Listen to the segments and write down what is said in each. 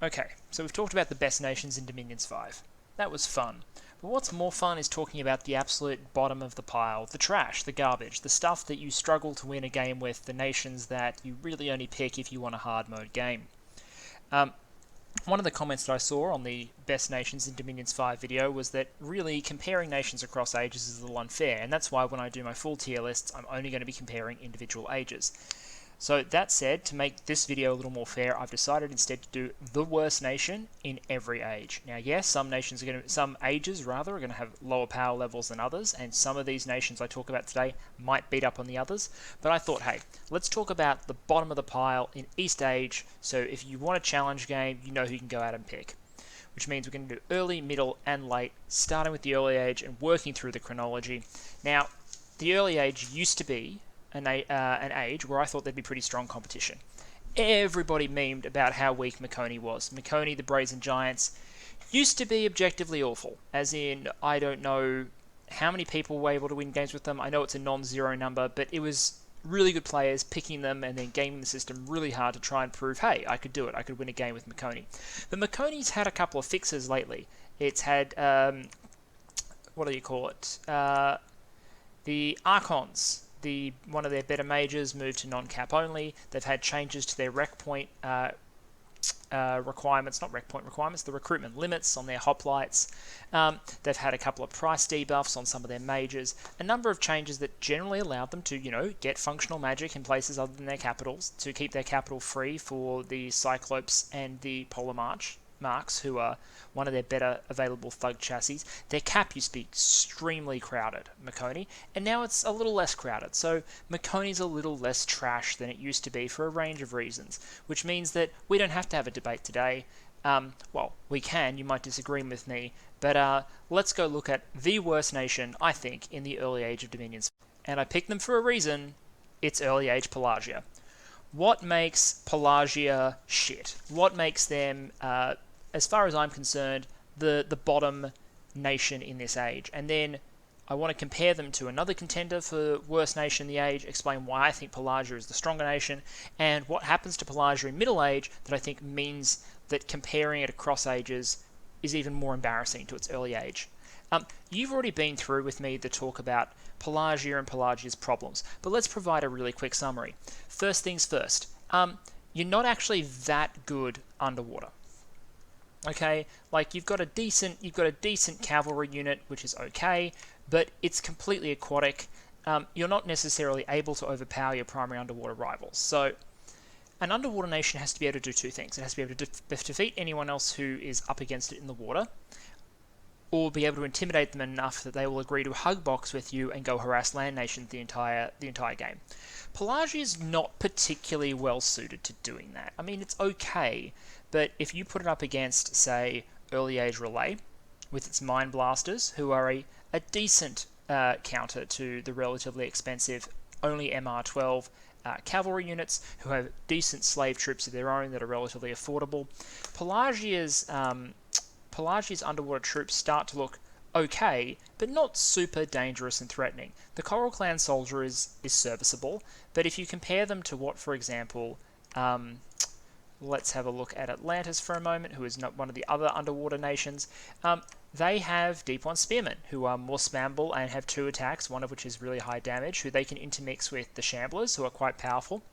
Okay, so we've talked about the best nations in Dominions 5. That was fun. But what's more fun is talking about the absolute bottom of the pile, the trash, the garbage, the stuff that you struggle to win a game with, the nations that you really only pick if you want a hard mode game. Um, One of the comments that I saw on the Best Nations in Dominions 5 video was that really comparing nations across ages is a little unfair, and that's why when I do my full tier lists, I'm only going to be comparing individual ages. So that said, to make this video a little more fair, I've decided instead to do the worst nation in every age. Now, yes, some ages are going to have lower power levels than others, and some of these nations I talk about today might beat up on the others. But I thought, hey, let's talk about the bottom of the pile in each age. So if you want a challenge game, you know who you can go out and pick. Which means we're going to do early, middle, and late, starting with the early age and working through the chronology. Now, the early age used to be an age where I thought there'd be pretty strong competition. Everybody memed about how weak Machoni was. Machoni, the Brazen Giants, used to be objectively awful. As in, I don't know how many people were able to win games with them. I know it's a non-zero number, but it was really good players picking them and then gaming the system really hard to try and prove, hey, I could do it. I could win a game with Machoni. But Machoni's had a couple of fixes lately. It's had, what do you call it? The Archons. One of their better mages moved to non-cap only. They've had changes to their rec point requirements, not rec point requirements, the recruitment limits on their hoplites. They've had a couple of price debuffs on some of their mages. A number of changes that generally allowed them to, get functional magic in places other than their capitals, to keep their capital free for the Cyclopes and the Polar Marks, who are one of their better available thug chassis. Their cap used to be extremely crowded, Machoni, and now it's a little less crowded. So Machoni's a little less trash than it used to be for a range of reasons, which means that we don't have to have a debate today. Well, we can, you might disagree with me, but let's go look at the worst nation, I think, in the early age of Dominions. And I picked them for a reason. It's early age Pelagia. What makes Pelagia shit? What makes them, as far as I'm concerned, the bottom nation in this age? And then I want to compare them to another contender for worst nation in the age, explain why I think Pelagia is the stronger nation, and what happens to Pelagia in middle age that I think means that comparing it across ages is even more embarrassing to its early age. You've already been through with me the talk about Pelagia and Pelagia's problems, but let's provide a really quick summary. First things first, you're not actually that good underwater. Okay, like you've got a decent cavalry unit, which is okay, but it's completely aquatic. You're not necessarily able to overpower your primary underwater rivals. So an underwater nation has to be able to do two things. It has to be able to defeat anyone else who is up against it in the water, or be able to intimidate them enough that they will agree to hug box with you and go harass land nations the entire game. Pelagia is not particularly well suited to doing that. I mean, it's okay, but if you put it up against, say, early age Relay, with its Mind Blasters, who are a decent counter to the relatively expensive only MR12 cavalry units, who have decent slave troops of their own that are relatively affordable, Pelagia's underwater troops start to look okay, but not super dangerous and threatening. The Coral Clan soldier is serviceable, but if you compare them to what, for example, let's have a look at Atlantis for a moment, who is not one of the other underwater nations. They have Deep One Spearmen, who are more spammable and have 2 attacks, one of which is really high damage, who they can intermix with the Shamblers, who are quite powerful.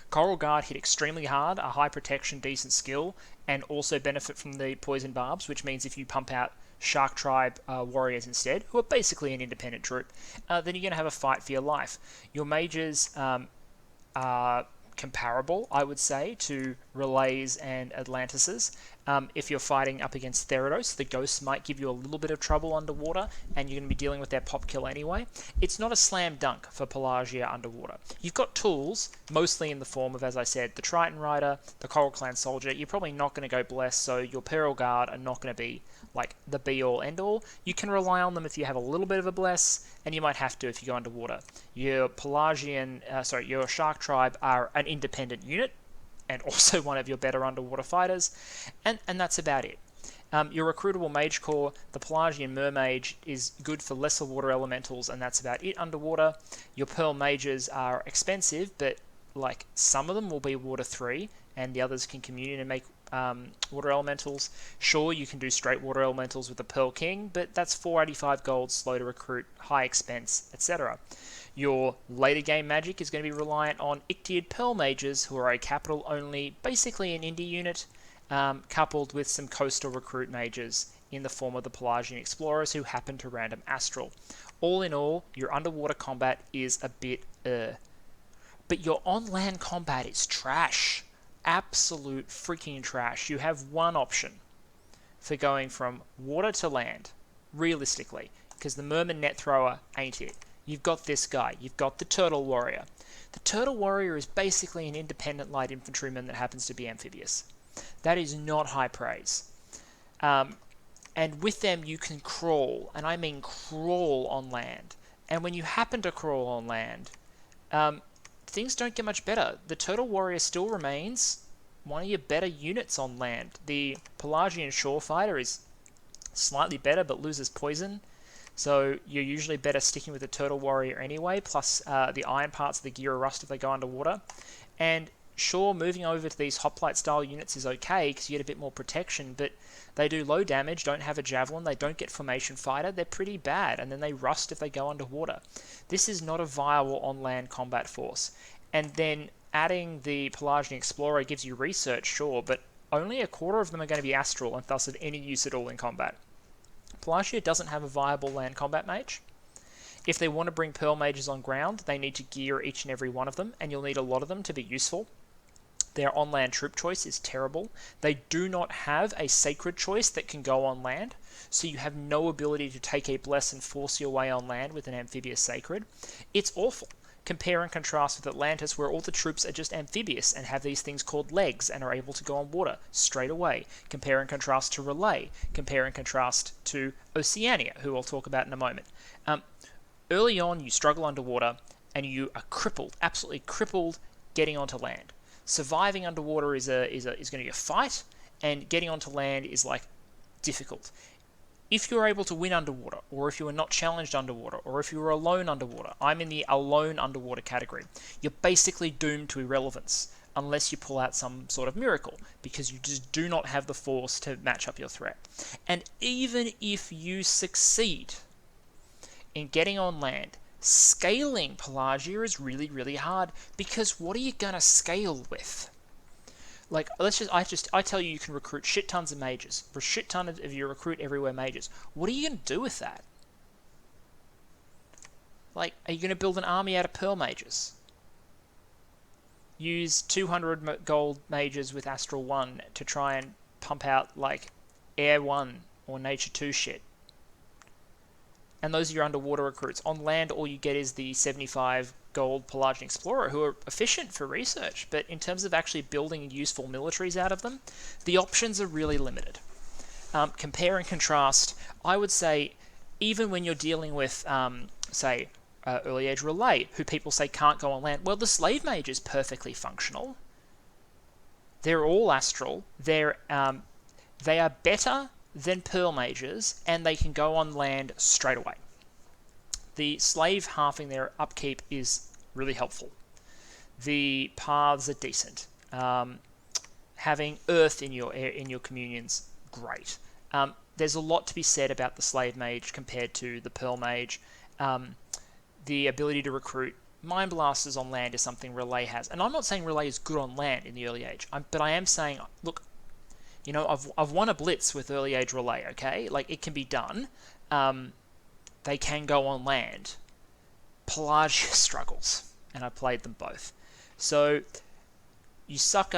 Coral Guard hit extremely hard, a high protection, decent skill, and also benefit from the Poison Barbs, which means if you pump out Shark Tribe warriors instead, who are basically an independent troop, then you're going to have a fight for your life. Your mages are comparable, I would say, to Relays and Atlantises. If you're fighting up against Theranos, the Ghosts might give you a little bit of trouble underwater, and you're going to be dealing with their pop kill anyway. It's not a slam dunk for Pelagia underwater. You've got tools, mostly in the form of, as I said, the Triton Rider, the Coral Clan Soldier. You're probably not going to go Bless, so your Peril Guard are not going to be like the be-all, end-all. You can rely on them if you have a little bit of a Bless, and you might have to if you go underwater. Your your Shark Tribe are an independent unit, and also one of your better underwater fighters, and that's about it. Your recruitable Mage Corps, the Pelagian Mermage, is good for lesser water elementals, and that's about it underwater. Your Pearl Mages are expensive, but like some of them will be Water 3, and the others can commune and make water elementals. Sure, you can do straight water elementals with the Pearl King, but that's 485 gold, slow to recruit, high expense, etc. Your later game magic is going to be reliant on Ictid Pearl Mages, who are a capital only, basically an indie unit, coupled with some coastal recruit mages in the form of the Pelagian Explorers who happen to random Astral. All in all, your underwater combat is a bit but your on-land combat is trash. Absolute freaking trash. You have one option for going from water to land, realistically, because the Merman Net Thrower ain't it. You've got this guy. You've got the Turtle Warrior. The Turtle Warrior is basically an independent light infantryman that happens to be amphibious. That is not high praise. And with them, you can crawl, and I mean crawl on land. And when you happen to crawl on land, things don't get much better. The Turtle Warrior still remains one of your better units on land. The Pelagian Shore Fighter is slightly better, but loses poison. So you're usually better sticking with the Turtle Warrior anyway, plus the iron parts of the gear are rust if they go underwater. And sure, moving over to these hoplite style units is okay because you get a bit more protection, but they do low damage, don't have a javelin, they don't get formation fighter, they're pretty bad, and then they rust if they go underwater. This is not a viable on-land combat force. And then adding the Pelagian Explorer gives you research, sure, but only a quarter of them are going to be astral and thus of any use at all in combat. Pelagia doesn't have a viable land combat mage. If they want to bring Pearl Mages on ground, they need to gear each and every one of them, and you'll need a lot of them to be useful. Their on-land troop choice is terrible. They do not have a sacred choice that can go on land, so you have no ability to take a bless and force your way on land with an amphibious sacred. It's awful. Compare and contrast with Atlantis, where all the troops are just amphibious and have these things called legs and are able to go on water straight away. Compare and contrast to Relay. Compare and contrast to Oceania, who I'll talk about in a moment. Early on, you struggle underwater, and you are crippled, absolutely crippled, getting onto land. Surviving underwater is going to be a fight, and getting onto land is like difficult. If you're able to win underwater, or if you are not challenged underwater, or if you are alone underwater, I'm in the alone underwater category, you're basically doomed to irrelevance, unless you pull out some sort of miracle, because you just do not have the force to match up your threat. And even if you succeed in getting on land, scaling Pelagia is really, really hard, because what are you going to scale with? Like, I tell you can recruit shit tons of mages. For a shit ton of your recruit everywhere mages. What are you going to do with that? Like, are you going to build an army out of Pearl Mages? Use 200 gold mages with Astral 1 to try and pump out, like, Air 1 or Nature 2 shit. And those are your underwater recruits. On land, all you get is the 75 gold Pelagian Explorer, who are efficient for research, but in terms of actually building useful militaries out of them, the options are really limited. Compare and contrast, I would say, even when you're dealing with, say, Early Age Relay, who people say can't go on land, well, the Slave Mage is perfectly functional. They're all astral. They are better than Pearl Mages, and they can go on land straight away. The slave halving their upkeep is really helpful. The paths are decent. Having earth in your communions, great. There's a lot to be said about the slave mage compared to the Pearl Mage. The ability to recruit Mind Blasters on land is something Relay has, and I'm not saying Relay is good on land in the early age, but I am saying, look, you know, I've won a blitz with early age Relay, okay? Like, it can be done. They can go on land. Pelagia struggles, and I played them both. So, you suck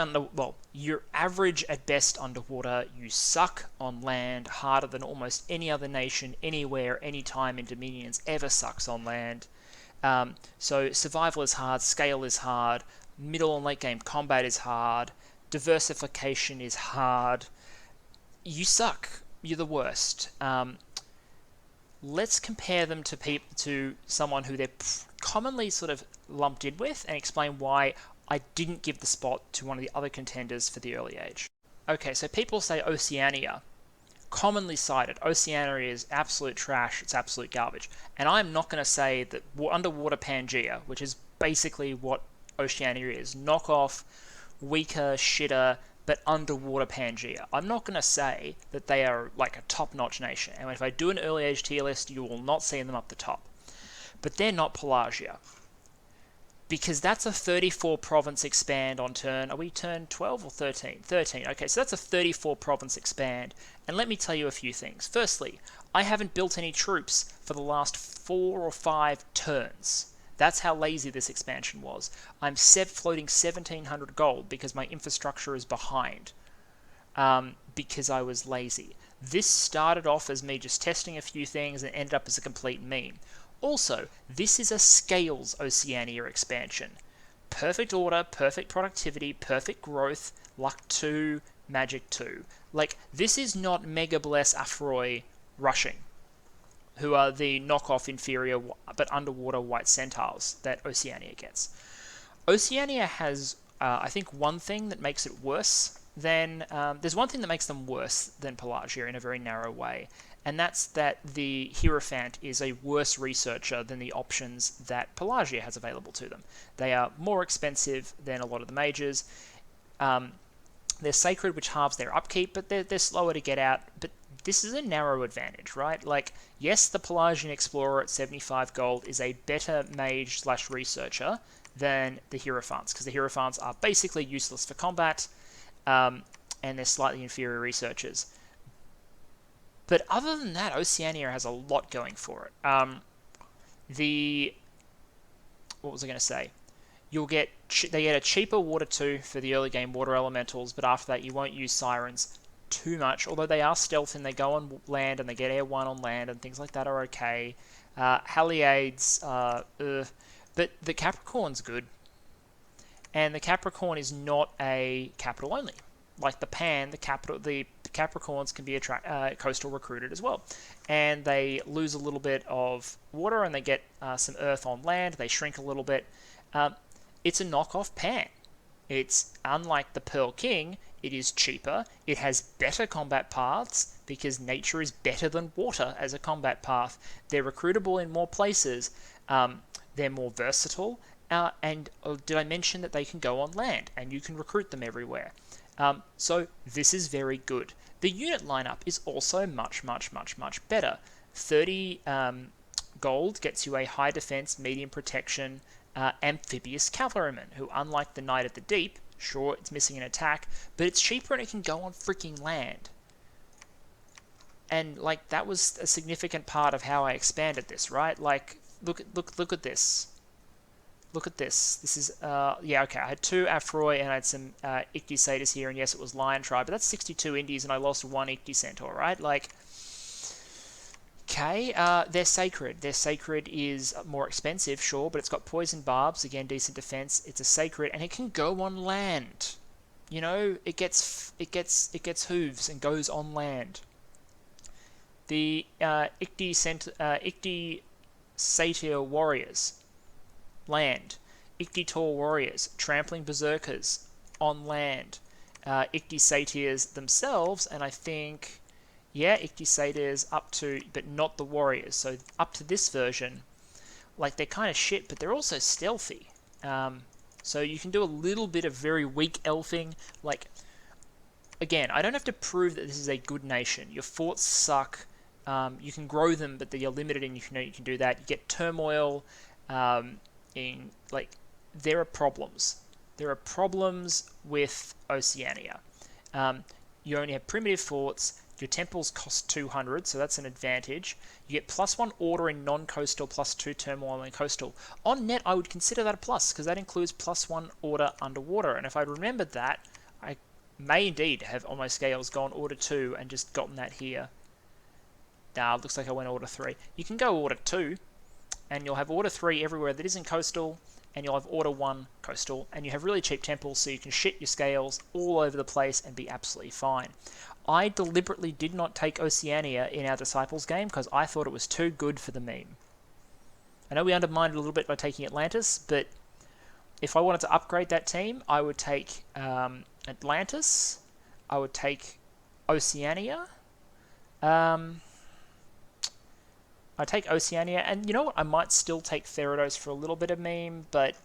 you're average at best underwater. You suck on land harder than almost any other nation, anywhere, anytime in Dominions ever sucks on land. So, survival is hard, scale is hard, middle and late game combat is hard, diversification is hard. You suck. You're the worst. Let's compare them to someone who they're commonly sort of lumped in with, and explain why I didn't give the spot to one of the other contenders for the early age. Okay, so people say Oceania. Commonly cited, Oceania is absolute trash, it's absolute garbage. And I'm not going to say that underwater Pangea, which is basically what Oceania is, knockoff, weaker, shitter, but underwater Pangea. I'm not going to say that they are like a top-notch nation, and if I do an early age tier list, you will not see them up the top. But they're not Pelagia, because that's a 34 province expand on turn. Are we turn 12 or 13? 13. Okay, so that's a 34 province expand. And let me tell you a few things. Firstly, I haven't built any troops for the last 4 or 5 turns. That's how lazy this expansion was. I'm floating 1700 gold because my infrastructure is behind. Because I was lazy. This started off as me just testing a few things and ended up as a complete meme. Also, this is a Scales Oceania expansion. Perfect order, perfect productivity, perfect growth, luck 2, magic 2. Like, this is not Mega Bless Afroy rushing, who are the knockoff inferior but underwater white centaurs that Oceania gets. Oceania has, I think, one thing that makes it worse than... there's one thing that makes them worse than Pelagia in a very narrow way, and that's that the Hierophant is a worse researcher than the options that Pelagia has available to them. They are more expensive than a lot of the mages. They're sacred, which halves their upkeep, but they're slower to get out. But this is a narrow advantage, right? Like, yes, the Pelagian Explorer at 75 gold is a better mage/researcher than the Hierophants, because the Hierophants are basically useless for combat, and they're slightly inferior researchers. But other than that, Oceania has a lot going for it. What was I going to say? They get a cheaper water 2 for the early game water elementals, but after that you won't use sirens too much, although they are stealth and they go on land and they get air 1 on land and things like that are okay. Haliades, but the Capricorn's good. And the Capricorn is not a capital only. Like the Capricorns can be coastal recruited as well. And they lose a little bit of water and they get some earth on land. They shrink a little bit. It's a knockoff Pan. It's unlike the Pearl King. It is cheaper. It has better combat paths because nature is better than water as a combat path. They're recruitable in more places. They're more versatile. And did I mention that they can go on land and you can recruit them everywhere? So this is very good. The unit lineup is also much, much, much, much better. 30 gold gets you a high defense, medium protection, amphibious cavalryman, who, unlike the Knight of the Deep, sure, it's missing an attack, but it's cheaper and it can go on freaking land. And, like, that was a significant part of how I expanded this, right? Like, look at this. Look at this. This is, yeah, okay, I had 2 Afroy and I had some Ichthyosaurs here, and yes, it was Lion Tribe, but that's 62 Indies and I lost 1 Ichthycentaur, right? Like, okay, they're sacred. Their sacred is more expensive, sure, but it's got poison barbs, again, decent defense. It's a sacred, and it can go on land. You know, it gets hooves and goes on land. The Ichthysator warriors, land. Ichthyosaur warriors, trampling berserkers, on land. Ichthysaurs themselves, and I think, yeah, Ichthysaurs up to, but not the warriors. So up to this version, like, they're kind of shit, but they're also stealthy. So you can do a little bit of very weak elfing. Like, again, I don't have to prove that this is a good nation. Your forts suck. You can grow them, but you're limited, and you can do that. You get turmoil. There are problems. There are problems with Oceania. You only have primitive forts. Your temples cost 200, so that's an advantage. You get +1 order in non-coastal, +2 turmoil in coastal. On net, I would consider that a plus, because that includes +1 order underwater. And if I'd remembered that, I may indeed have on my scales gone order 2 and just gotten that here. Nah, looks like I went order 3. You can go order 2, and you'll have order 3 everywhere that isn't coastal, and you'll have order 1 coastal, and you have really cheap temples, so you can shit your scales all over the place and be absolutely fine. I deliberately did not take Oceania in our Disciples game because I thought it was too good for the meme. I know we undermined it a little bit by taking Atlantis, but if I wanted to upgrade that team, I would take Atlantis, I would take Oceania, I'd take Oceania, and you know what, I might still take Therados for a little bit of meme, but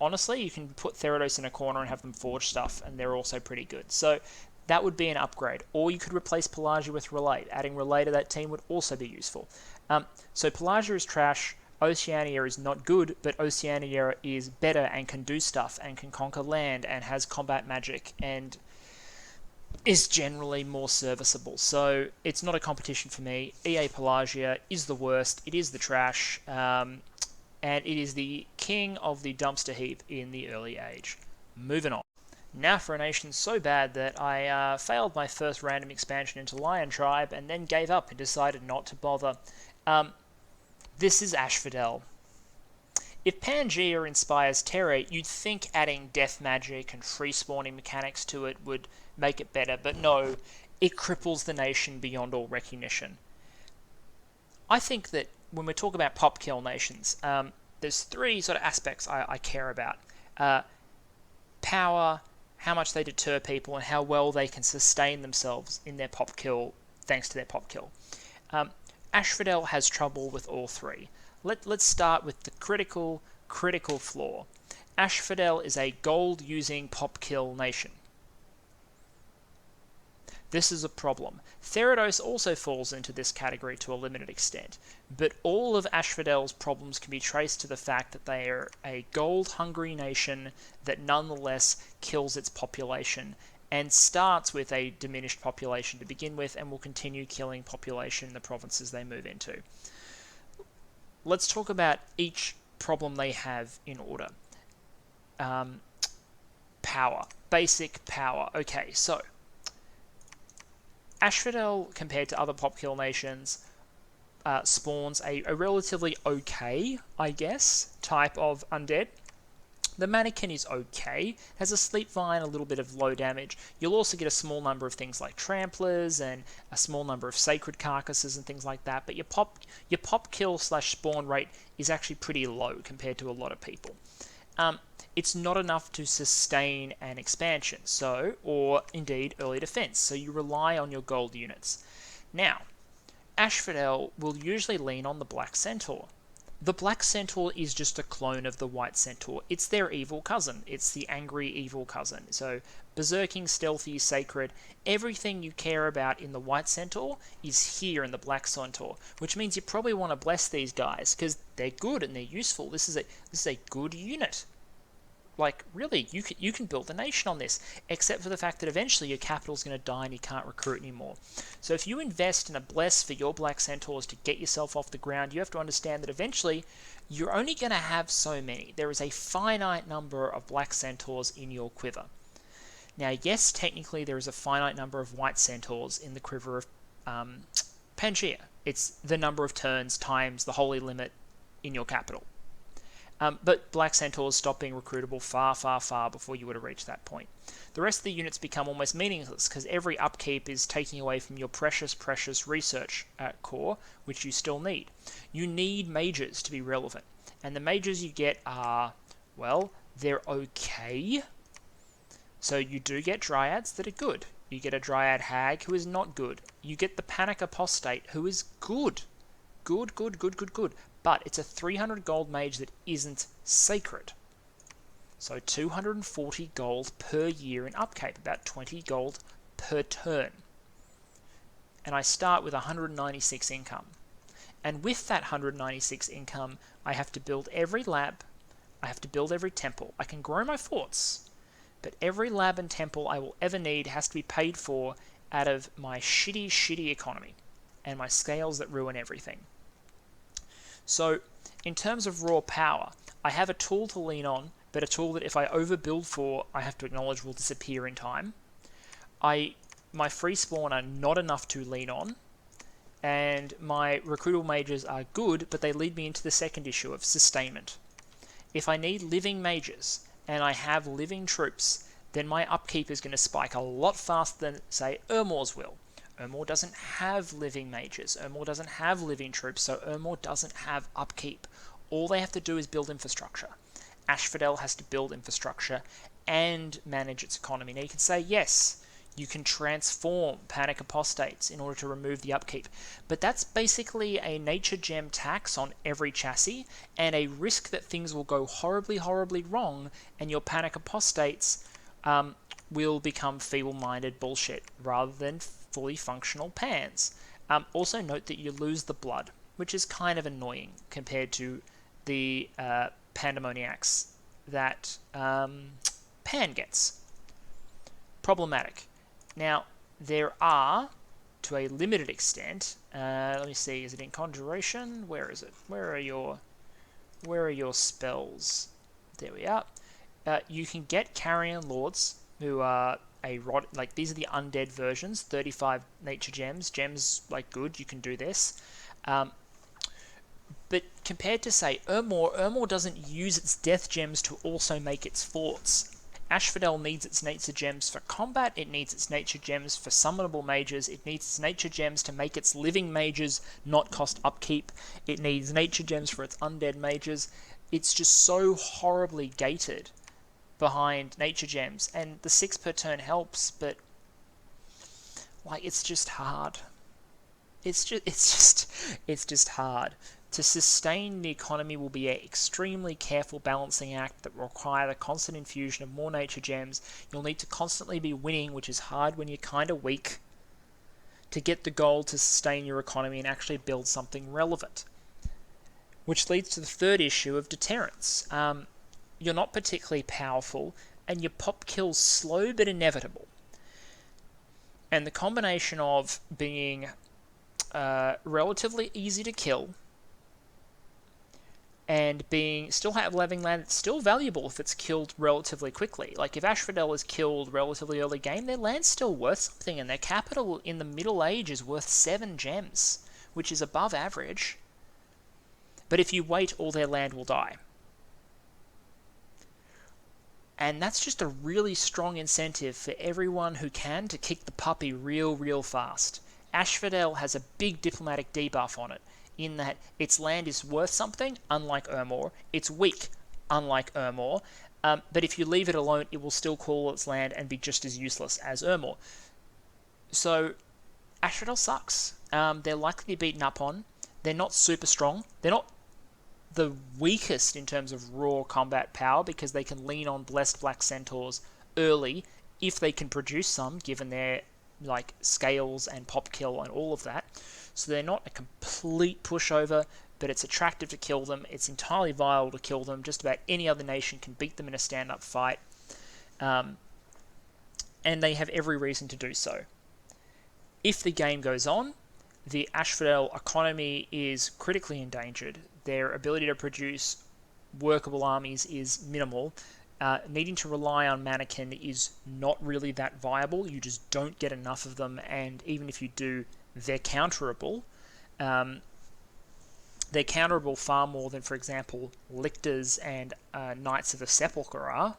honestly, you can put Theranos in a corner and have them forge stuff, and they're also pretty good. So that would be an upgrade. Or you could replace Pelagia with Relay. Adding Relay to that team would also be useful. So Pelagia is trash. Oceania is not good, but Oceania is better and can do stuff and can conquer land and has combat magic and is generally more serviceable. So it's not a competition for me. EA Pelagia is the worst. It is the trash. And it is the king of the dumpster heap in the early age. Moving on. Now for a nation so bad that I failed my first random expansion into Lion Tribe and then gave up and decided not to bother. This is Ashfidel. If Pangea inspires terror, you'd think adding death magic and free spawning mechanics to it would make it better, but no, it cripples the nation beyond all recognition. I think that when we talk about pop kill nations, there's three sort of aspects I care about. Power, how much they deter people, and how well they can sustain themselves in their pop kill thanks to their pop kill. Ashfidel has trouble with all three. Let's start with the critical flaw. Ashfidel is a gold-using pop kill nation. This is a problem. Theranos also falls into this category to a limited extent, but all of Ashfidel's problems can be traced to the fact that they are a gold-hungry nation that nonetheless kills its population and starts with a diminished population to begin with and will continue killing population in the provinces they move into. Let's talk about each problem they have in order. Power. Basic power. Okay, so Ashfidel, compared to other pop kill nations, spawns a relatively okay, I guess, type of undead. The mannequin is okay, has a sleep vine, a little bit of low damage. You'll also get a small number of things like tramplers and a small number of sacred carcasses and things like that, but your pop kill / spawn rate is actually pretty low compared to a lot of people. It's not enough to sustain an expansion, or indeed early defense, so you rely on your gold units. Now, Ashfidel will usually lean on the Black Centaur. The Black Centaur is just a clone of the White Centaur. It's their evil cousin. It's the angry evil cousin. So, berserking, stealthy, sacred, everything you care about in the White Centaur is here in the Black Centaur, which means you probably want to bless these guys, because they're good and they're useful. This is a good unit. Like, really, you can build a nation on this, except for the fact that eventually your capital's going to die and you can't recruit anymore. So if you invest in a bless for your Black Centaurs to get yourself off the ground, you have to understand that eventually you're only going to have so many. There is a finite number of Black Centaurs in your quiver. Now, yes, technically there is a finite number of White Centaurs in the quiver of Pangea. It's the number of turns times the holy limit in your capital. But Black Centaurs stop being recruitable far before you would have reached that point. The rest of the units become almost meaningless because every upkeep is taking away from your precious research core, which you still need. You need mages to be relevant, and the mages you get are, well, they're okay. So you do get dryads that are good. You get a dryad hag who is not good. You get the panic apostate who is good. Good. But it's a 300 gold mage that isn't sacred. So 240 gold per year in upkeep, about 20 gold per turn. And I start with 196 income. And with that 196 income, I have to build every lab, I have to build every temple. I can grow my forts, but every lab and temple I will ever need has to be paid for out of my shitty economy and my scales that ruin everything. So, in terms of raw power, I have a tool to lean on, but a tool that if I overbuild for, I have to acknowledge will disappear in time. My free spawn are not enough to lean on, and my recruitable mages are good, but they lead me into the second issue of sustainment. If I need living mages, and I have living troops, then my upkeep is going to spike a lot faster than, say, Ermor's will. Ermor doesn't have living mages. Ermor doesn't have living troops, so Ermor doesn't have upkeep. All they have to do is build infrastructure. Ashfidel has to build infrastructure and manage its economy. Now you can say, yes, You can transform Panic Apostates in order to remove the upkeep. But that's basically a nature gem tax on every chassis, and a risk that things will go horribly, horribly wrong, and your Panic Apostates will become feeble-minded bullshit rather than fully functional pans. Also note that you lose the blood, which is kind of annoying compared to the Pandemoniacs that Pan gets. Problematic. Now, there are, to a limited extent, let me see, is it in Conjuration? Where is it? Where are your spells? There we are. You can get Carrion Lords, who are these are the undead versions, 35 nature gems. Gems, good, you can do this. But compared to, say, Urmor doesn't use its death gems to also make its forts. Ashfidel needs its nature gems for combat, it needs its nature gems for summonable mages, it needs its nature gems to make its living mages not cost upkeep, it needs nature gems for its undead mages. It's just so horribly gated behind nature gems, and the 6 per turn helps, but it's just hard. It's just hard. To sustain the economy will be an extremely careful balancing act that will require the constant infusion of more nature gems. You'll need to constantly be winning, which is hard when you're kind of weak, to get the goal to sustain your economy and actually build something relevant. Which leads to the third issue of deterrence. You're not particularly powerful, and your pop kill's slow but inevitable. And the combination of being relatively easy to kill, and still having land that's still valuable if it's killed relatively quickly. If Ashfidel is killed relatively early game, their land's still worth something, and their capital in the Middle Age is worth 7 gems, which is above average. But if you wait, all their land will die. And that's just a really strong incentive for everyone who can to kick the puppy real fast. Ashfidel has a big diplomatic debuff on it, in that its land is worth something, unlike Urmor. It's weak, unlike Urmor. But if you leave it alone, it will still call its land and be just as useless as Urmor. So, Ashfidel sucks. They're likely to be beaten up on. They're not super strong. They're not the weakest in terms of raw combat power, because they can lean on Blessed Black Centaurs early, if they can produce some, given their scales and pop kill and all of that. So they're not a complete pushover, but it's attractive to kill them. It's entirely viable to kill them. Just about any other nation can beat them in a stand-up fight. And they have every reason to do so. If the game goes on, the Ashfidel economy is critically endangered. Their ability to produce workable armies is minimal. Needing to rely on mannequin is not really that viable. You just don't get enough of them, and even if you do, they're counterable. They're counterable far more than, for example, Lictors and Knights of the Sepulchre are.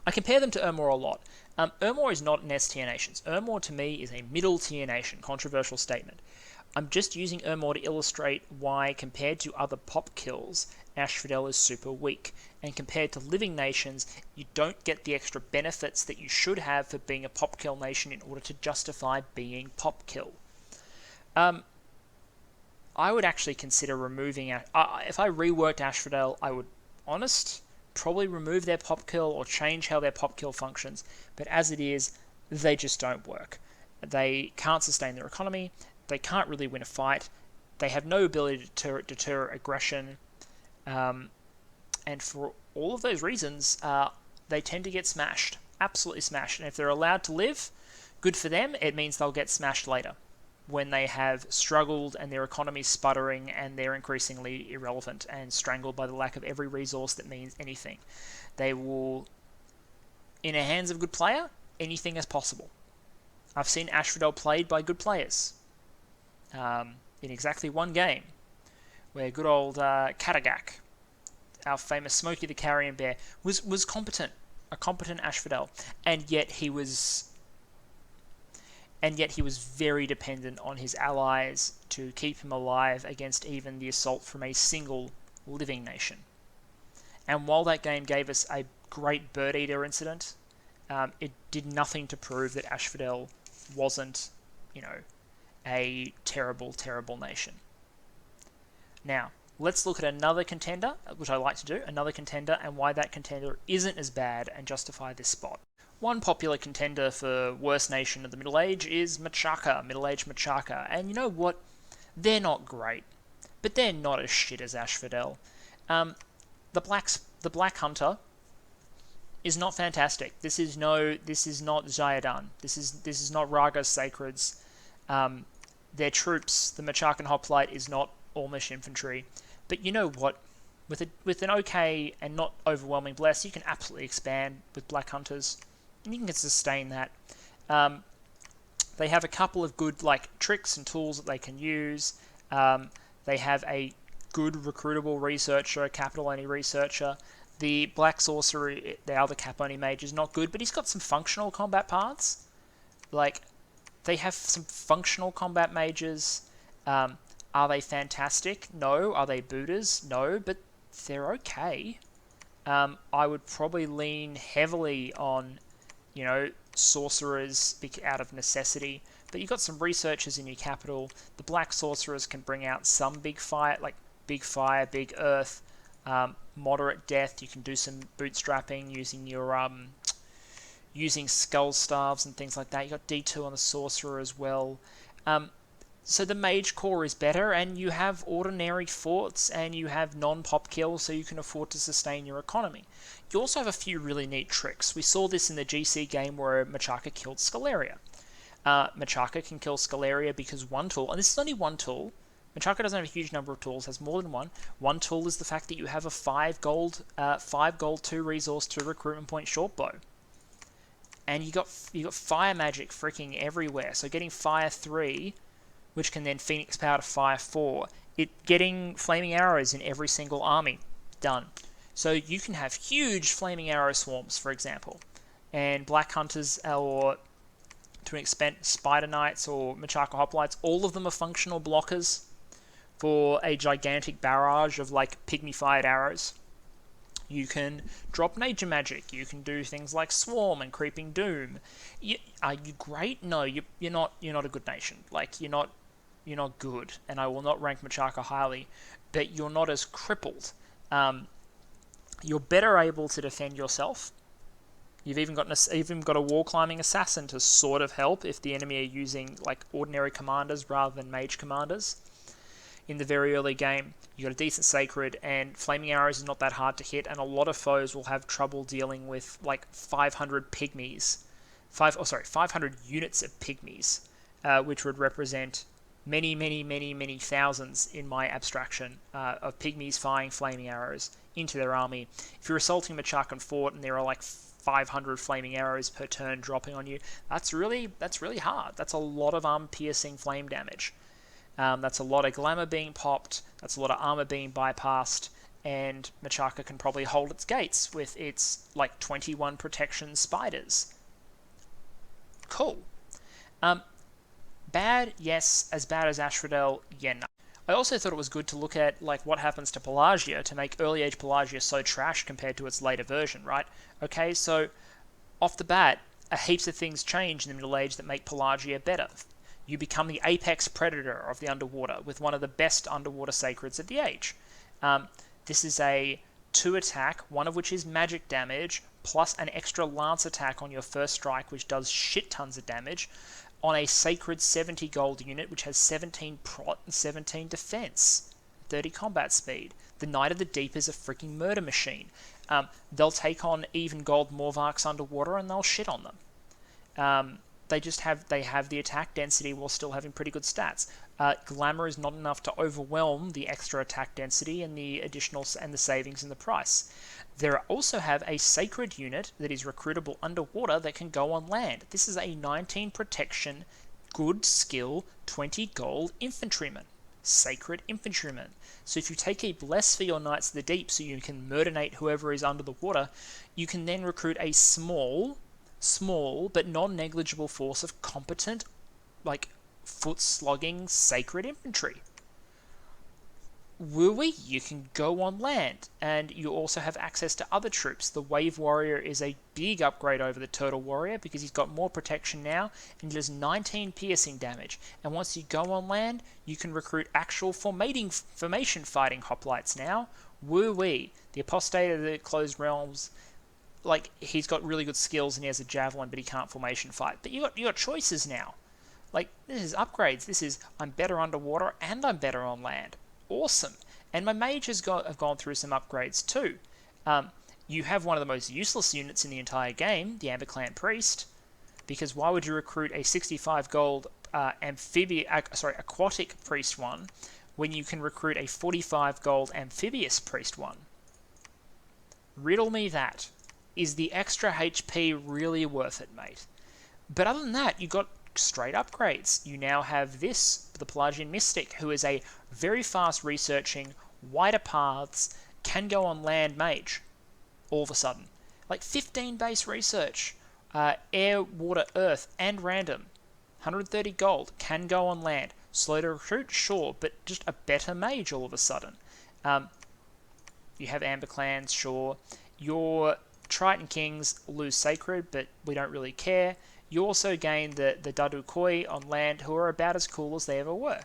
I compare them to Urmor a lot. Urmor is not an S-tier nation. Urmor, to me, is a middle-tier nation. Controversial statement. I'm just using Urmor to illustrate why, compared to other pop kills, Ashfidel is super weak. And compared to living nations, you don't get the extra benefits that you should have for being a pop kill nation in order to justify being pop kill. I would actually consider removing... if I reworked Ashfidel, I would, probably remove their pop kill or change how their pop kill functions. But as it is, they just don't work. They can't sustain their economy. They can't really win a fight. They have no ability to deter aggression. And for all of those reasons, they tend to get smashed. Absolutely smashed. And if they're allowed to live, good for them. It means they'll get smashed later, when they have struggled and their economy's sputtering and they're increasingly irrelevant and strangled by the lack of every resource that means anything. They will, in the hands of a good player, anything is possible. I've seen Ashfidel played by good players in exactly one game, where good old Katagak, our famous Smokey the Carrion Bear, was competent, a competent Ashfidel, and yet he was very dependent on his allies to keep him alive against even the assault from a single living nation. And while that game gave us a great Bird Eater incident, it did nothing to prove that Ashfidel wasn't, a terrible, terrible nation. Now, let's look at another contender, which I like to do, another contender, and why that contender isn't as bad and justify this spot. One popular contender for worst nation of the Middle Age is Machaka, Middle Age Machaka, and you know what? They're not great, but they're not as shit as Ashfidel. The Black Hunter is not fantastic. This is not Zayyadan. This is not Raga's Sacreds. Their troops, the Machakan Hoplite, is not Ormish infantry. But you know what? With an okay and not overwhelming bless, you can absolutely expand with Black Hunters, and you can sustain that. They have a couple of good tricks and tools that they can use. They have a good recruitable researcher, capital-only researcher. The Black Sorcerer, the other cap-only mage, is not good, but he's got some functional combat paths. They have some functional combat mages. Are they fantastic? No. Are they Buddhas? No, but they're okay. I would probably lean heavily on, sorcerers out of necessity. But you've got some researchers in your capital. The Black Sorcerers can bring out some big fire, big earth, moderate death. You can do some bootstrapping using your using skull staves and things like that. You got D2 on the sorcerer as well. So the mage core is better, and you have ordinary forts, and you have non-pop kills, so you can afford to sustain your economy. You also have a few really neat tricks. We saw this in the GC game where Machaka killed Scaleria. Machaka can kill Scaleria because one tool, and this is only one tool. Machaka doesn't have a huge number of tools, has more than one. One tool is the fact that you have a 5 gold 2 resource to recruitment point short bow. And you got fire magic freaking everywhere. So getting fire 3, which can then Phoenix power to fire 4, getting flaming arrows in every single army, done. So you can have huge flaming arrow swarms, for example, and Black Hunters, or to an extent Spider Knights or Machaka Hoplites, all of them are functional blockers for a gigantic barrage of pygmy-fired arrows. You can drop nature magic. You can do things like Swarm and Creeping Doom. Are you great? No, you're not. You're not a good nation. You're not good, and I will not rank Machaka highly. But you're not as crippled. You're better able to defend yourself. You've even got a wall climbing assassin to sort of help if the enemy are using ordinary commanders rather than mage commanders. In the very early game, you got a decent sacred, and flaming arrows is not that hard to hit, and a lot of foes will have trouble dealing with 500 pygmies, 500 units of pygmies, which would represent many thousands in my abstraction of pygmies firing flaming arrows into their army. If you're assaulting Machakan Fort and there are 500 flaming arrows per turn dropping on you, that's really hard. That's a lot of arm-piercing flame damage. That's a lot of glamour being popped, that's a lot of armor being bypassed, and Machaka can probably hold its gates with its 21 protection spiders. Cool. Bad, yes. As bad as Ashfidel, yeah, no. I also thought it was good to look at what happens to Pelagia to make early age Pelagia so trash compared to its later version, right? Okay, so off the bat, heaps of things change in the Middle Age that make Pelagia better. You become the apex predator of the underwater with one of the best underwater sacreds of the age. This is a 2 attack, one of which is magic damage, plus an extra lance attack on your first strike, which does shit tons of damage, on a sacred 70 gold unit, which has 17 prot and 17 defense, 30 combat speed. The Knight of the Deep is a freaking murder machine. They'll take on even gold Morvarks underwater and they'll shit on them. They have the attack density while still having pretty good stats. Glamour is not enough to overwhelm the extra attack density and the additional and the savings in the price. They also have a sacred unit that is recruitable underwater that can go on land. This is a 19 protection, good skill, 20 gold infantryman. Sacred infantryman. So if you take a bless for your Knights of the Deep so you can murderate whoever is under the water, you can then recruit a small but non-negligible force of competent, foot-slogging sacred infantry. Wooey, you can go on land, and you also have access to other troops. The Wave Warrior is a big upgrade over the Turtle Warrior because he's got more protection now and he does 19 piercing damage. And once you go on land, you can recruit actual formation fighting hoplites now. Woo-wee. The Apostate of the Closed Realms, like, he's got really good skills and he has a javelin, but he can't formation fight. But you got choices now. Like, this is upgrades. This is, I'm better underwater and I'm better on land. Awesome. And my mages have gone through some upgrades too. You have one of the most useless units in the entire game, the Amberclan Priest, because why would you recruit a 65 gold aquatic priest one when you can recruit a 45 gold amphibious priest one? Riddle me that. Is the extra HP really worth it, mate? But other than that, you got straight upgrades. You now have the Pelagian Mystic, who is a very fast researching, wider paths, can go on land mage, all of a sudden. Like 15 base research, air, water, earth, and random. 130 gold, can go on land. Slow to recruit, sure, but just a better mage all of a sudden. You have Amber Clans, sure. Your Triton Kings lose Sacred, but we don't really care. You also gain the Dadu Koi on land, who are about as cool as they ever were.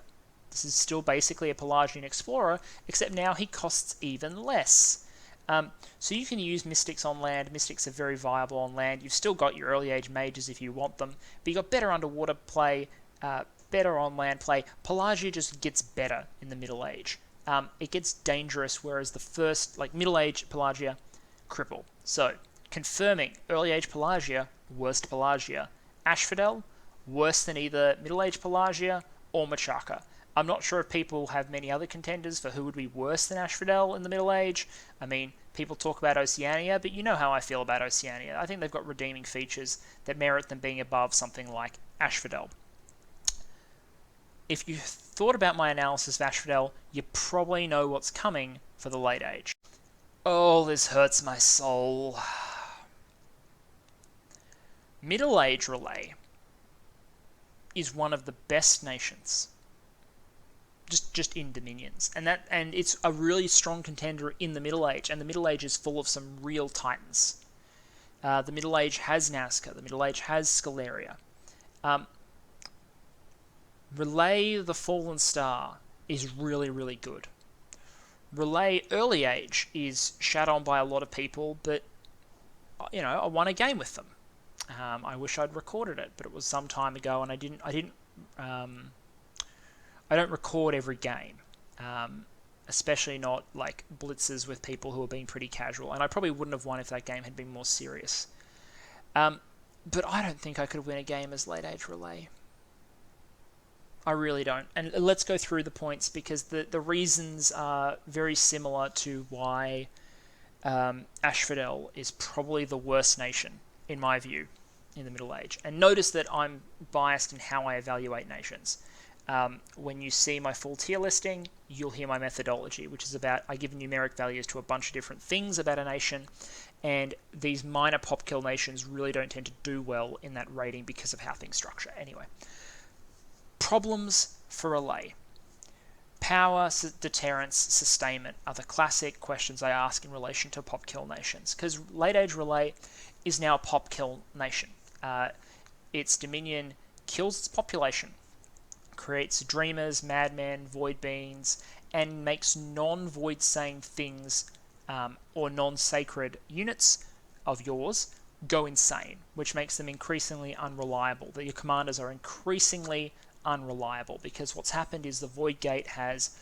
This is still basically a Pelagian explorer, except now he costs even less. So you can use Mystics on land. Mystics are very viable on land. You've still got your early age mages if you want them, but you've got better underwater play, better on land play. Pelagia just gets better in the Middle Age. It gets dangerous, whereas the first, like Middle Age Pelagia, cripple. So, confirming, early age Pelagia, worst Pelagia. Ashfidel, worse than either Middle Age Pelagia or Machaka. I'm not sure if people have many other contenders for who would be worse than Ashfidel in the Middle Age. I mean, people talk about Oceania, but you know how I feel about Oceania. I think they've got redeeming features that merit them being above something like Ashfidel. If you thought about my analysis of Ashfidel, you probably know what's coming for the late age. Oh, this hurts my soul. Middle Age Relay is one of the best nations. Just in Dominions. And it's a really strong contender in the Middle Age, and the Middle Age is full of some real titans. The Middle Age has Nazca, the Middle Age has Scaleria. Relay the Fallen Star is really, really good. Relay Early Age is shat on by a lot of people, but I won a game with them. I wish I'd recorded it, but it was some time ago, and I don't record every game, especially not like blitzes with people who are being pretty casual, and I probably wouldn't have won if that game had been more serious. But I don't think I could win a game as Late Age Relay. I really don't. And let's go through the points, because the reasons are very similar to why Ashfidel is probably the worst nation, in my view, in the Middle Age. And notice that I'm biased in how I evaluate nations. When you see my full tier listing, you'll hear my methodology, which is about I give numeric values to a bunch of different things about a nation, and these minor pop kill nations really don't tend to do well in that rating because of how things structure. Anyway, problems for Relay. Power, deterrence, sustainment are the classic questions I ask in relation to pop kill nations, because Late Age Relay is now a pop kill nation. Its dominion kills its population, creates dreamers, madmen, void beings, and makes non-void saying things or non-sacred units of yours go insane, which makes them increasingly unreliable. That your commanders are increasingly unreliable, because what's happened is the Void Gate has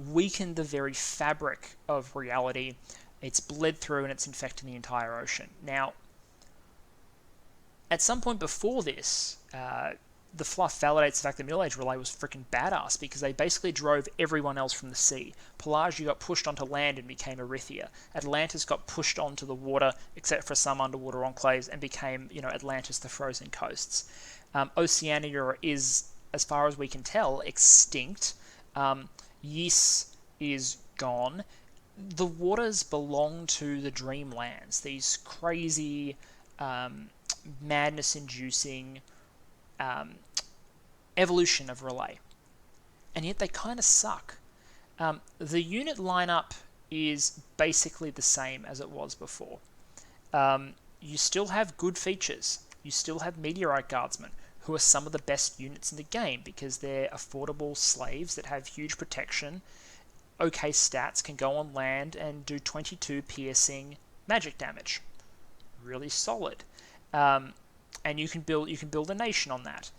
weakened the very fabric of reality. It's bled through and it's infecting the entire ocean. Now, at some point before this, the fluff validates the fact that Middle Age Relay was freaking badass, because they basically drove everyone else from the sea. Pelagia got pushed onto land and became Erythia. Atlantis got pushed onto the water, except for some underwater enclaves, and became, Atlantis, the frozen coasts. Oceania is, as far as we can tell, extinct. Ys is gone. The waters belong to the Dreamlands, these crazy, madness-inducing evolution of Relay. And yet they kind of suck. The unit lineup is basically the same as it was before. You still have good features. You still have Meteorite Guardsmen, who are some of the best units in the game because they're affordable slaves that have huge protection, okay stats, can go on land and do 22 piercing magic damage. Really solid. And you can build a nation on that.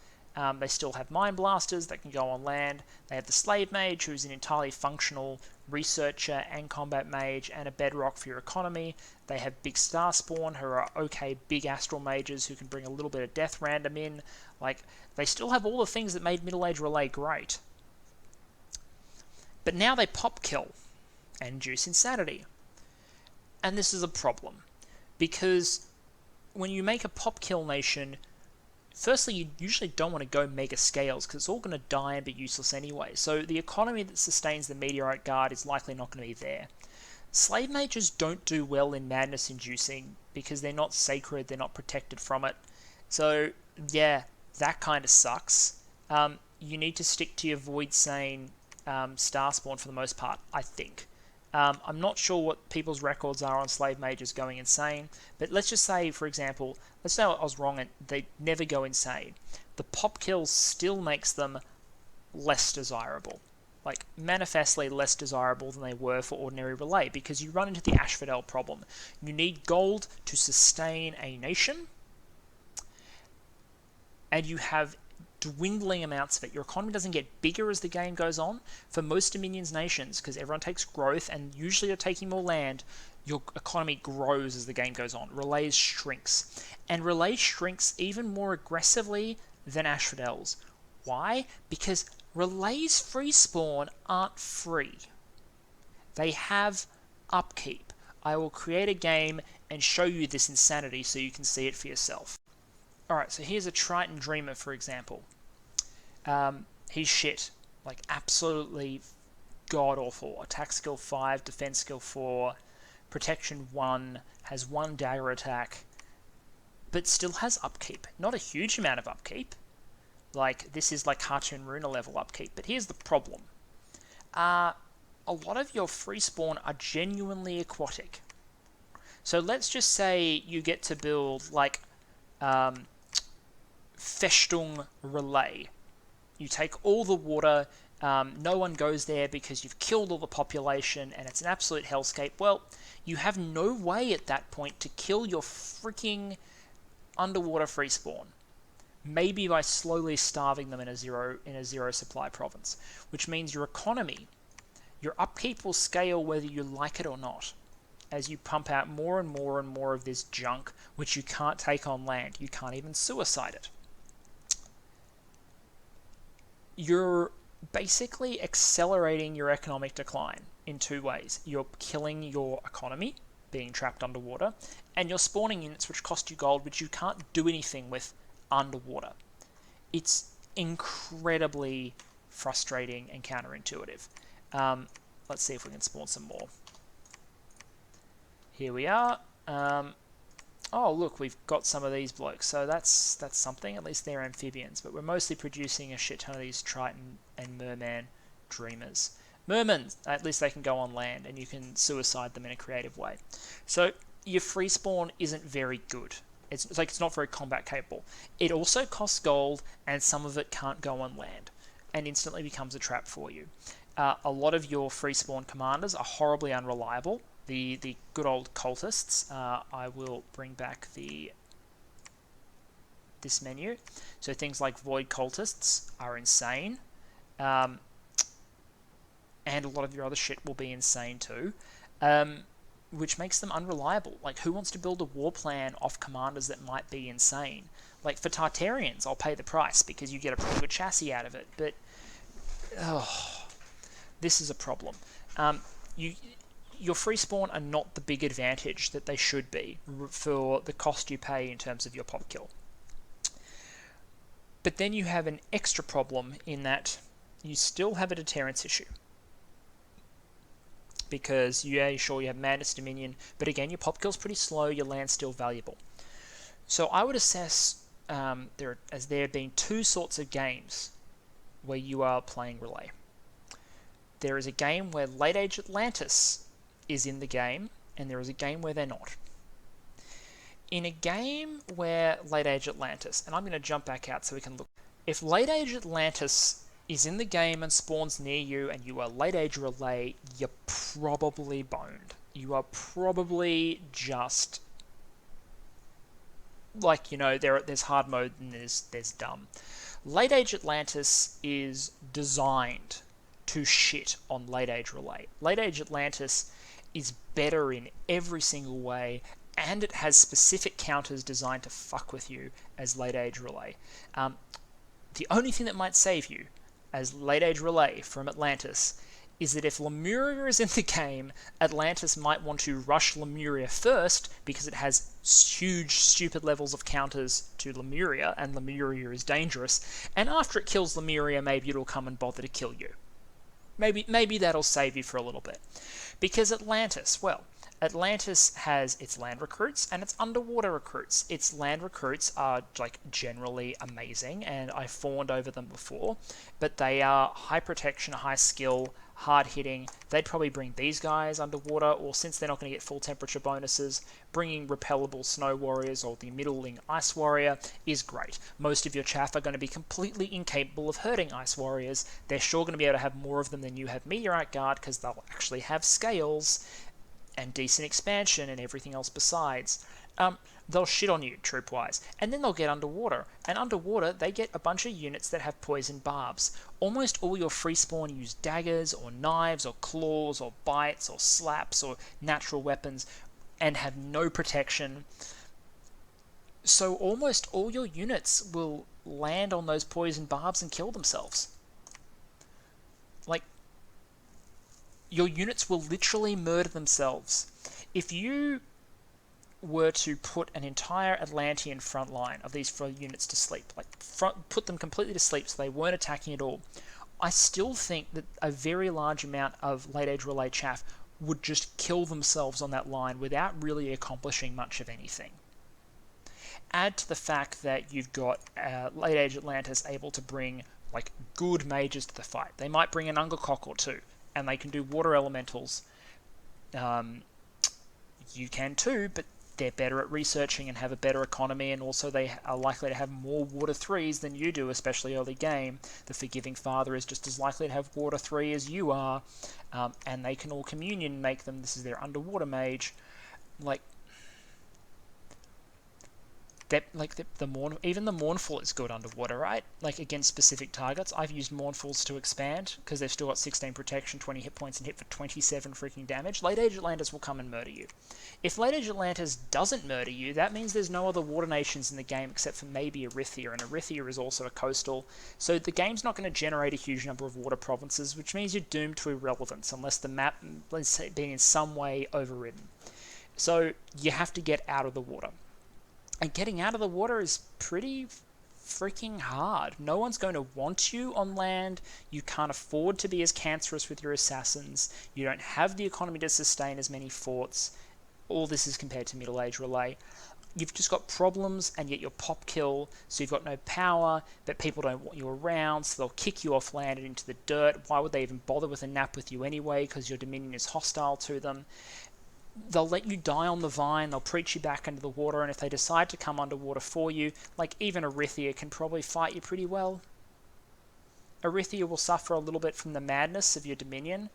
They still have Mind Blasters that can go on land. They have the Slave Mage, who's an entirely functional researcher and combat mage and a bedrock for your economy. They have Big Starspawn, who are okay big astral mages who can bring a little bit of death random in. Like, they still have all the things that made Middle Age Relay great. But now they pop kill and induce insanity. And this is a problem, because when you make a pop kill nation, firstly, you usually don't want to go mega scales because it's all going to die and be useless anyway. So the economy that sustains the Meteorite Guard is likely not going to be there. Slave mages don't do well in madness inducing because they're not sacred, they're not protected from it. So yeah, that kind of sucks. You need to stick to your Void Sane Starspawn for the most part, I think. I'm not sure what people's records are on slave mages going insane, but let's just say, for example, let's say I was wrong and they never go insane. The pop kill still makes them less desirable, like manifestly less desirable than they were for ordinary relay, because you run into the Ashfidel problem. You need gold to sustain a nation, and you have dwindling amounts of it. Your economy doesn't get bigger as the game goes on. For most Dominions nations, because everyone takes growth and usually you're taking more land, your economy grows as the game goes on. Relays shrinks. And Relay shrinks even more aggressively than Ashfidel's. Why? Because Relay's free spawn aren't free. They have upkeep. I will create a game and show you this insanity so you can see it for yourself. Alright, so here's a Triton Dreamer, for example. He's shit. Like, absolutely god-awful. Attack skill 5, defense skill 4, protection 1, has 1 dagger attack, but still has upkeep. Not a huge amount of upkeep. Like, this is like Cartoon Runa level upkeep. But here's the problem. A lot of your free spawn are genuinely aquatic. So let's just say you get to build, like, Festung Relay. You take all the water, no one goes there because you've killed all the population and it's an absolute hellscape. Well, you have no way at that point to kill your freaking underwater free spawn. Maybe by slowly starving them in a zero supply province, which means your economy, your upkeep will scale whether you like it or not, as you pump out more and more and more of this junk which you can't take on land. You can't even suicide it. You're basically accelerating your economic decline in 2 ways. You're killing your economy, being trapped underwater, and you're spawning units which cost you gold, which you can't do anything with underwater. It's incredibly frustrating and counterintuitive. Let's see if we can spawn some more. Here we are. Oh, look, we've got some of these blokes, so that's something. At least they're amphibians, but we're mostly producing a shit ton of these Triton and Merman Dreamers. Mermen, at least they can go on land, and you can suicide them in a creative way. So your free spawn isn't very good. It's not very combat capable. It also costs gold, and some of it can't go on land, and instantly becomes a trap for you. A lot of your free spawn commanders are horribly unreliable. The good old cultists. I will bring back this menu. So things like void cultists are insane, and a lot of your other shit will be insane too, which makes them unreliable. Like, who wants to build a war plan off commanders that might be insane? Like, for Tartarians, I'll pay the price because you get a pretty good chassis out of it, but this is a problem. Your free spawn are not the big advantage that they should be for the cost you pay in terms of your pop kill. But then you have an extra problem in that you still have a deterrence issue. Because, yeah, sure, you have Madness Dominion, but again, your pop kill's pretty slow, your land's still valuable. So I would assess there being 2 sorts of games where you are playing Relay. there is a game where Late Age Atlantis is in the game, and there is a game where they're not. In a game where Late Age Atlantis, and I'm going to jump back out so we can look. If Late Age Atlantis is in the game and spawns near you and you are Late Age Relay, you're probably boned. You are probably just like, there's hard mode and there's dumb. Late Age Atlantis is designed to shit on Late Age Relay. Late Age Atlantis is better in every single way, and it has specific counters designed to fuck with you as Late Age Relay. The only thing that might save you as Late Age Relay from Atlantis is that if Lemuria is in the game, Atlantis might want to rush Lemuria first because it has huge, stupid levels of counters to Lemuria, and Lemuria is dangerous, and after it kills Lemuria, maybe it'll come and bother to kill you. Maybe that'll save you for a little bit. Because Atlantis has its land recruits and its underwater recruits. Its land recruits are generally amazing, and I fawned over them before, but they are high protection, high skill, hard hitting. They'd probably bring these guys underwater, or since they're not going to get full temperature bonuses, bringing repellable snow warriors or the middling ice warrior is great. Most of your chaff are going to be completely incapable of hurting ice warriors. They're sure going to be able to have more of them than you have meteorite guard, because they'll actually have scales and decent expansion and everything else besides. They'll shit on you troop-wise, and then they'll get underwater. And underwater, they get a bunch of units that have poison barbs. Almost all your free spawn use daggers, or knives, or claws, or bites, or slaps, or natural weapons, and have no protection. So almost all your units will land on those poison barbs and kill themselves. Your units will literally murder themselves. If you were to put an entire Atlantean front line of these 4 units to sleep, put them completely to sleep so they weren't attacking at all, I still think that a very large amount of Late Age Relay chaff would just kill themselves on that line without really accomplishing much of anything. Add to the fact that you've got Late Age Atlantis able to bring good mages to the fight. They might bring an Ungercock or 2, and they can do water elementals. You can too, but they're better at researching and have a better economy, and also they are likely to have more water 3s than you do, especially early game. The Forgiving Father is just as likely to have water 3 as you are, and they can all communion make them. This is their underwater mage. Even the Mournful is good underwater, right? Against specific targets. I've used Mournfuls to expand, because they've still got 16 protection, 20 hit points, and hit for 27 freaking damage. Late Age Atlantis will come and murder you. If Late Age Atlantis doesn't murder you, that means there's no other water nations in the game except for maybe Erythia, and Erythia is also a coastal, so the game's not going to generate a huge number of water provinces, which means you're doomed to irrelevance, unless the map is being in some way overridden. So you have to get out of the water. And getting out of the water is pretty freaking hard. No one's going to want you on land. You can't afford to be as cancerous with your assassins. You don't have the economy to sustain as many forts. All this is compared to Middle Age Relay. You've just got problems, and yet you're pop kill, so you've got no power, but people don't want you around, so they'll kick you off land and into the dirt. Why would they even bother with a nap with you anyway? Because your Dominion is hostile to them. They'll let you die on the vine, they'll preach you back into the water, and if they decide to come underwater for you, even Erythia can probably fight you pretty well. Erythia will suffer a little bit from the madness of your Dominion,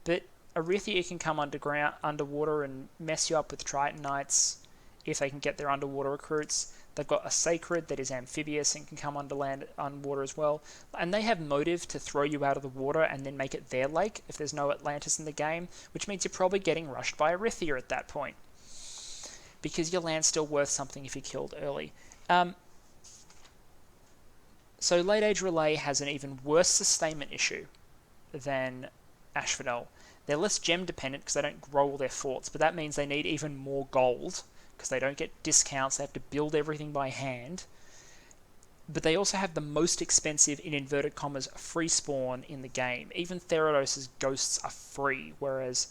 but Erythia can come underwater and mess you up with Triton Knights if they can get their underwater recruits. They've got a Sacred that is amphibious and can come underwater as well. And they have motive to throw you out of the water and then make it their lake if there's no Atlantis in the game, which means you're probably getting rushed by Erythia at that point, because your land's still worth something if you're killed early. So Late Age Relay has an even worse sustainment issue than Ashfidel. They're less gem dependent because they don't grow all their forts, but that means they need even more gold, because they don't get discounts, they have to build everything by hand. But they also have the most expensive, in inverted commas, free spawn in the game. Even Theranos' ghosts are free, whereas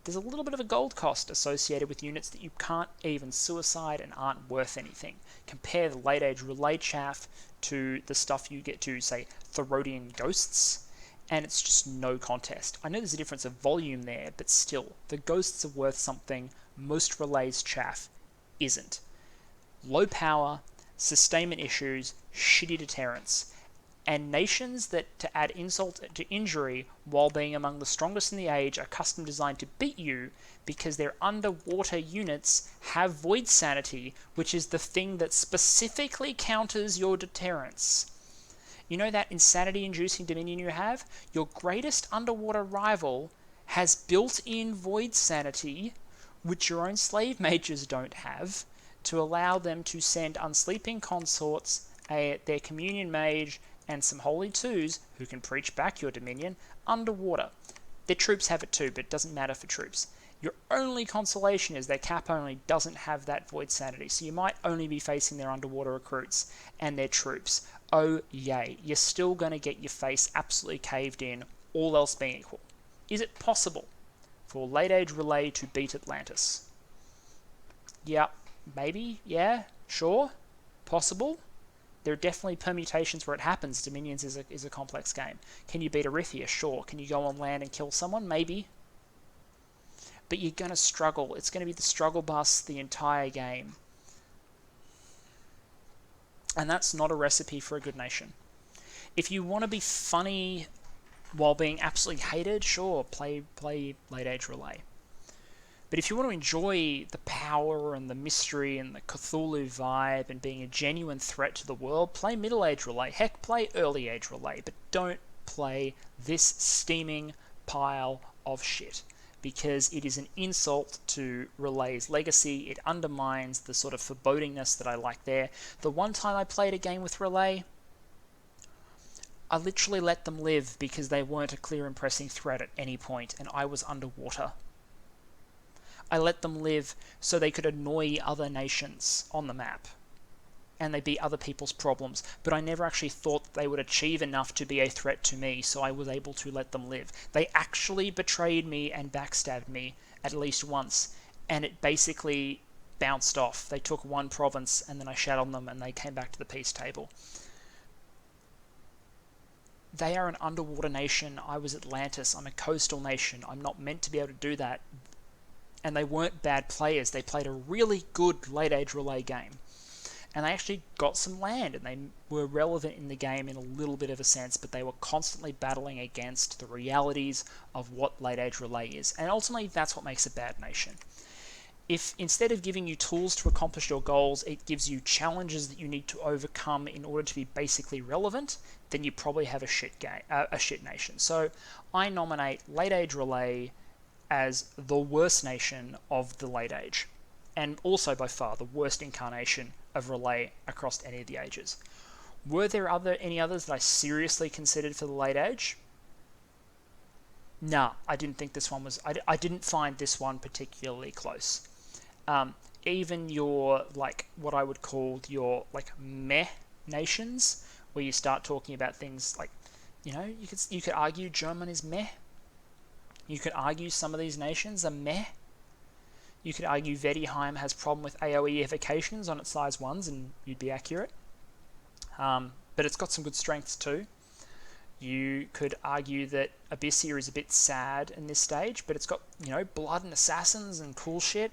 there's a little bit of a gold cost associated with units that you can't even suicide and aren't worth anything. Compare the Late Age Relay chaff to the stuff you get to, say, Therodian ghosts, and it's just no contest. I know there's a difference of volume there, but still, the ghosts are worth something most relays chaff isn't. Low power, sustainment issues, shitty deterrence, and nations that, to add insult to injury, while being among the strongest in the age, are custom designed to beat you because their underwater units have void sanity, which is the thing that specifically counters your deterrence. You know that insanity-inducing dominion you have? Your greatest underwater rival has built-in void sanity, which your own slave mages don't have, to allow them to send unsleeping consorts, their communion mage, and some holy twos, who can preach back your dominion, underwater. Their troops have it too, but it doesn't matter for troops. Your only consolation is their cap only doesn't have that void sanity, so you might only be facing their underwater recruits and their troops. Oh yay, you're still going to get your face absolutely caved in, all else being equal. Is it possible for Late Age Relay to beat Atlantis? Yeah, maybe, yeah, sure, possible. There are definitely permutations where it happens. Dominions is a complex game. Can you beat Erythia? Sure. Can you go on land and kill someone? Maybe. But you're going to struggle. It's going to be the struggle bus the entire game. And that's not a recipe for a good nation. If you want to be funny while being absolutely hated, sure, play Late Age Relay. But if you want to enjoy the power and the mystery and the Cthulhu vibe and being a genuine threat to the world, play Middle Age Relay. Heck, play Early Age Relay. But don't play this steaming pile of shit, because it is an insult to Relay's legacy. It undermines the sort of forebodingness that I like there. The one time I played a game with Relay, I literally let them live because they weren't a clear and pressing threat at any point, and I was underwater. I let them live so they could annoy other nations on the map, and they be other people's problems, but I never actually thought that they would achieve enough to be a threat to me, so I was able to let them live. They actually betrayed me and backstabbed me at least once, and it basically bounced off. They took one province, and then I shat on them, and they came back to the peace table. They are an underwater nation. I was Atlantis. I'm a coastal nation. I'm not meant to be able to do that. And they weren't bad players. They played a really good Late Age Relay game. And they actually got some land, and they were relevant in the game in a little bit of a sense, but they were constantly battling against the realities of what Late Age Relay is. And ultimately, that's what makes a bad nation. If instead of giving you tools to accomplish your goals, it gives you challenges that you need to overcome in order to be basically relevant, then you probably have a shit nation. So I nominate Late Age Relay as the worst nation of the Late Age, and also by far the worst incarnation of Relay across any of the ages. Were there any others that I seriously considered for the Late Age? Nah, I didn't think this one was... I didn't find this one particularly close. Even your, like, what I would call your, like, meh nations, where you start talking about things like, you know, you could argue German is meh. You could argue some of these nations are meh. You could argue Vedheim has problem with AoE evocations on its size 1s, and you'd be accurate. But it's got some good strengths too. You could argue that Abyssia is a bit sad in this stage, but it's got, you know, blood and assassins and cool shit.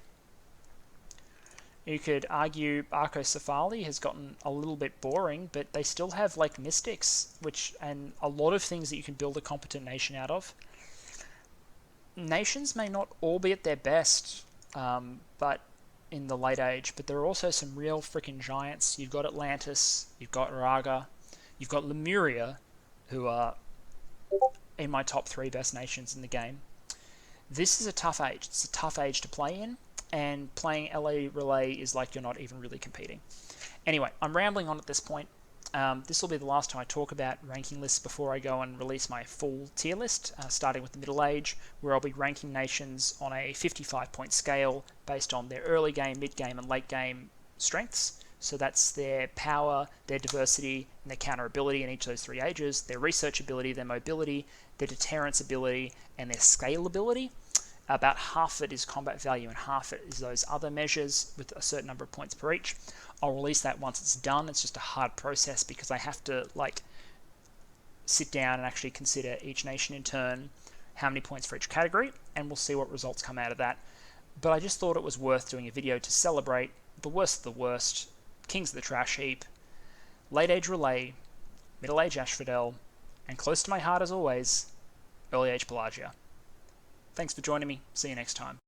You could argue Arcocephali has gotten a little bit boring, but they still have, like, mystics, and a lot of things that you can build a competent nation out of. Nations may not all be at their best, but in the Late Age, but there are also some real freaking giants. You've got Atlantis, you've got Raga, you've got Lemuria, who are in my top 3 best nations in the game. This is a tough age. It's a tough age to play in, and playing LA Relay is like you're not even really competing. Anyway, I'm rambling on at this point. This will be the last time I talk about ranking lists before I go and release my full tier list, starting with the Middle Age, where I'll be ranking nations on a 55-point scale based on their early game, mid-game, and late-game strengths. So that's their power, their diversity, and their counter ability in each of those 3 ages, their research ability, their mobility, their deterrence ability, and their scalability. About half of it is combat value and half of it is those other measures with a certain number of points per each. I'll release that once it's done. It's just a hard process because I have to, like, sit down and actually consider each nation in turn, how many points for each category, and we'll see what results come out of that. But I just thought it was worth doing a video to celebrate the worst of the worst, kings of the trash heap, late age Relay, middle age Ashfidel, and close to my heart as always, early age Pelagia. Thanks for joining me. See you next time.